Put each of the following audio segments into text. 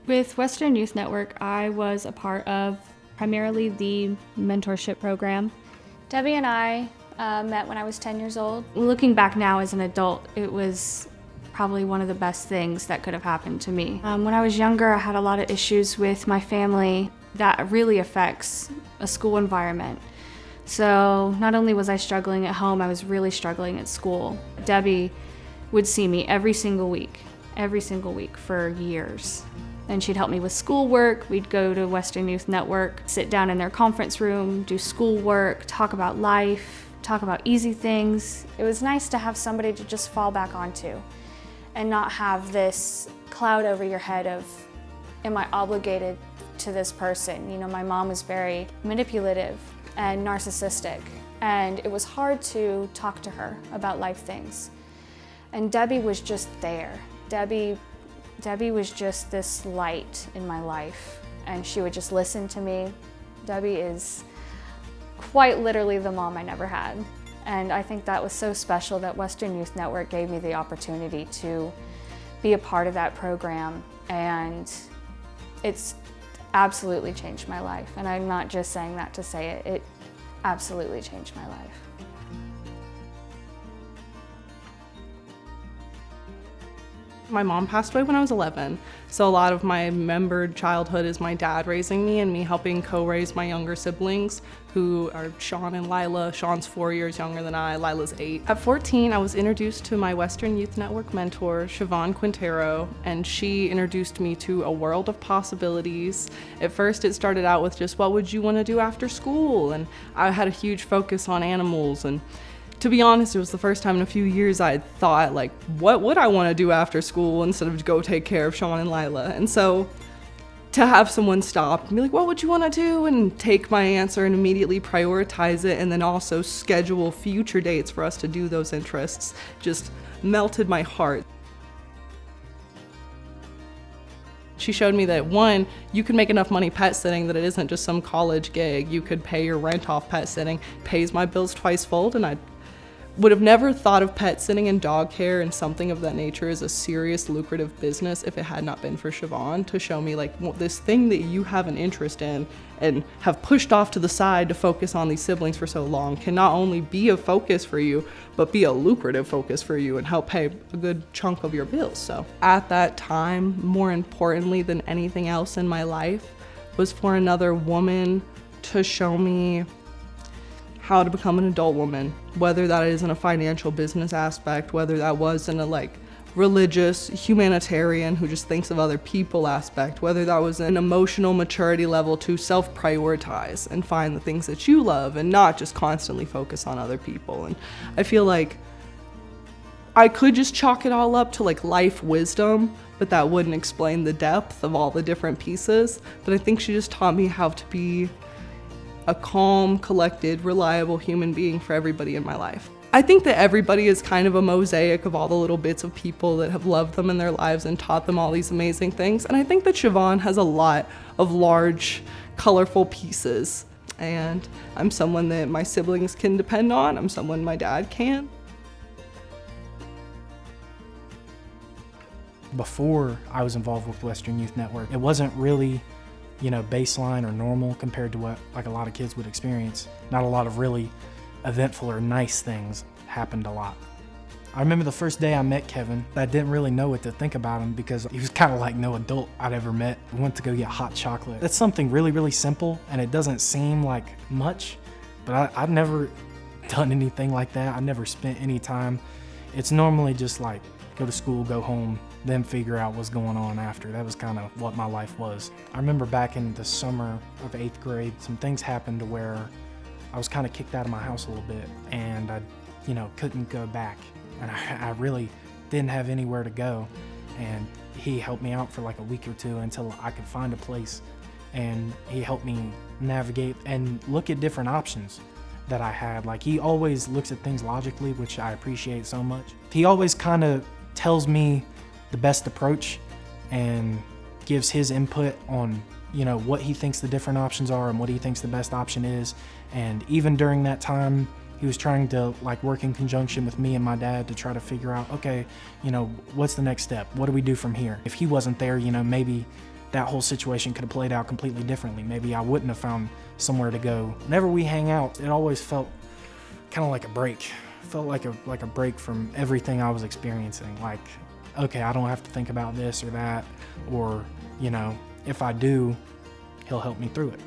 With Western Youth Network, I was a part of primarily the mentorship program. Debbie and I met when I was 10 years old. Looking back now as an adult, it was probably one of the best things that could have happened to me. When I was younger, I had a lot of issues with my family that really affects a school environment. So not only was I struggling at home, I was really struggling at school. Debbie would see me every single week for years. And she'd help me with schoolwork. We'd go to Western Youth Network, sit down in their conference room, do schoolwork, talk about life, talk about easy things. It was nice to have somebody to just fall back onto and not have this cloud over your head of, am I obligated to this person? You know, my mom was very manipulative and narcissistic, and it was hard to talk to her about life things. And Debbie was just there. Debbie was just this light in my life, and she would just listen to me. Debbie is quite literally the mom I never had. And I think that was so special that Western Youth Network gave me the opportunity to be a part of that program, and it's absolutely changed my life. And I'm not just saying that to say it, it absolutely changed my life. My mom passed away when I was 11, so a lot of my remembered childhood is my dad raising me and me helping co-raise my younger siblings, who are Sean and Lila. Sean's 4 years younger than I, Lila's 8. At 14, I was introduced to my Western Youth Network mentor, Siobhan Quintero, and she introduced me to a world of possibilities. At first, it started out with just, what would you want to do after school? And I had a huge focus on animals, and to be honest, it was the first time in a few years I thought, like, what would I want to do after school instead of go take care of Sean and Lila? And so to have someone stop and be like, what would you want to do? And take my answer and immediately prioritize it, and then also schedule future dates for us to do those interests, just melted my heart. She showed me that, one, you can make enough money pet sitting that it isn't just some college gig. You could pay your rent off pet sitting, pays my bills twice fold, and I would have never thought of pet sitting and dog care and something of that nature as a serious, lucrative business if it had not been for Siobhan to show me, like, well, this thing that you have an interest in and have pushed off to the side to focus on these siblings for so long can not only be a focus for you, but be a lucrative focus for you and help pay a good chunk of your bills. So at that time, more importantly than anything else in my life, was for another woman to show me how to become an adult woman, whether that is in a financial business aspect, whether that was in a religious humanitarian who just thinks of other people aspect, whether that was an emotional maturity level to self-prioritize and find the things that you love and not just constantly focus on other people. And I feel like I could just chalk it all up to life wisdom, but that wouldn't explain the depth of all the different pieces. But I think she just taught me how to be a calm, collected, reliable human being for everybody in my life. I think that everybody is kind of a mosaic of all the little bits of people that have loved them in their lives and taught them all these amazing things. And I think that Siobhan has a lot of large, colorful pieces. And I'm someone that my siblings can depend on. I'm someone my dad can. Before I was involved with Western Youth Network, it wasn't really baseline or normal compared to what a lot of kids would experience. Not a lot of really eventful or nice things happened a lot. I remember the first day I met Kevin, I didn't really know what to think about him because he was kind of like no adult I'd ever met. We went to go get hot chocolate. That's something really, really simple, and it doesn't seem like much, but I've never done anything like that. I never spent any time. It's normally just go to school, go home, then figure out what's going on after. That was kind of what my life was. I remember back in the summer of 8th grade, some things happened to where I was kind of kicked out of my house a little bit, and I, couldn't go back. And I really didn't have anywhere to go. And he helped me out for a week or two until I could find a place. And he helped me navigate and look at different options that I had. He always looks at things logically, which I appreciate so much. He always kind of tells me the best approach and gives his input on what he thinks the different options are and what he thinks the best option is. And even during that time, he was trying to work in conjunction with me and my dad to try to figure out, okay, what's the next step? What do we do from here? If he wasn't there, maybe that whole situation could have played out completely differently. Maybe I wouldn't have found somewhere to go. Whenever we hang out, it always felt kind of like a break. Felt like a break from everything I was experiencing. Like, okay, I don't have to think about this or that, or, you know, if I do, he'll help me through it.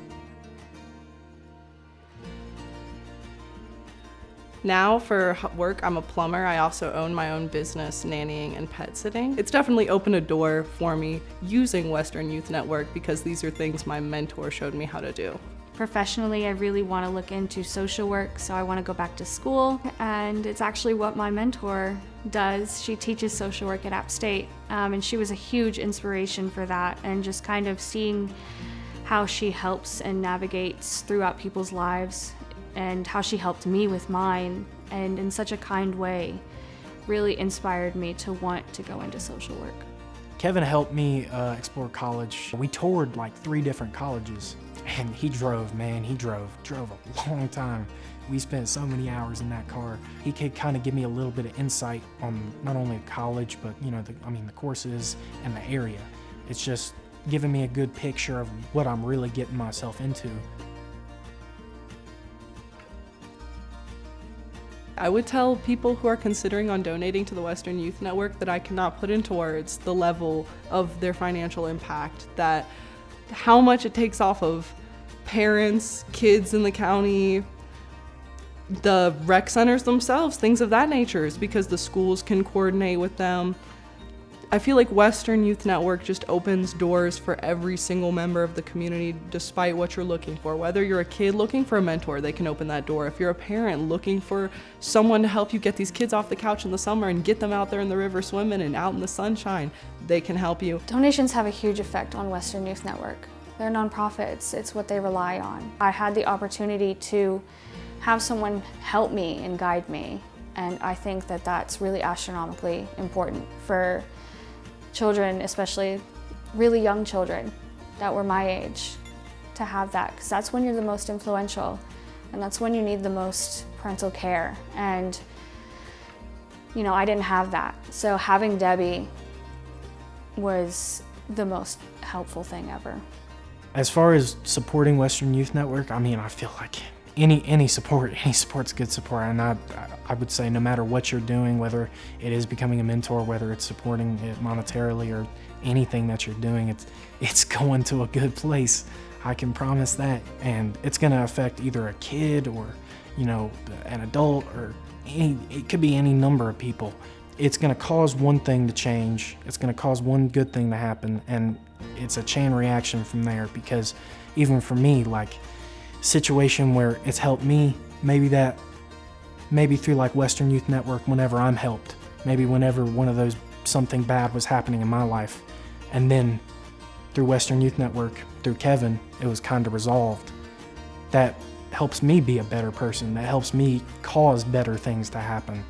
Now for work, I'm a plumber. I also own my own business, nannying and pet sitting. It's definitely opened a door for me using Western Youth Network because these are things my mentor showed me how to do. Professionally, I really want to look into social work, so I want to go back to school, and it's actually what my mentor does. She teaches social work at App State, and she was a huge inspiration for that, and just kind of seeing how she helps and navigates throughout people's lives and how she helped me with mine, and in such a kind way, really inspired me to want to go into social work. Kevin helped me explore college. We toured like 3 different colleges, and he drove, man, he drove a long time. We spent so many hours in that car. He could kind of give me a little bit of insight on not only college, but you know, the courses and the area. It's just giving me a good picture of what I'm really getting myself into. I would tell people who are considering on donating to the Western Youth Network that I cannot put into words the level of their financial impact, that how much it takes off of parents, kids in the county, the rec centers themselves, things of that nature, is because the schools can coordinate with them. I feel like Western Youth Network just opens doors for every single member of the community despite what you're looking for. Whether you're a kid looking for a mentor, they can open that door. If you're a parent looking for someone to help you get these kids off the couch in the summer and get them out there in the river swimming and out in the sunshine, they can help you. Donations have a huge effect on Western Youth Network. They're nonprofits, it's what they rely on. I had the opportunity to have someone help me and guide me, and I think that that's really astronomically important for children, especially really young children that were my age, to have that, because that's when you're the most influential and that's when you need the most parental care. And you know, I didn't have that, so having Debbie was the most helpful thing ever. As far as supporting Western Youth Network, I mean, I feel like any support's good support, and I would say no matter what you're doing, whether it is becoming a mentor, whether it's supporting it monetarily or anything that you're doing, it's going to a good place. I can promise that, and it's going to affect either a kid or, you know, an adult, or it could be any number of people. It's going to cause one thing to change. It's going to cause one good thing to happen, and it's a chain reaction from there. Because even for me, like, situation where it's helped me, maybe through like Western Youth Network, whenever I'm helped, maybe whenever one of those something bad was happening in my life, and then through Western Youth Network, through Kevin, it was kind of resolved. That helps me be a better person. That helps me cause better things to happen.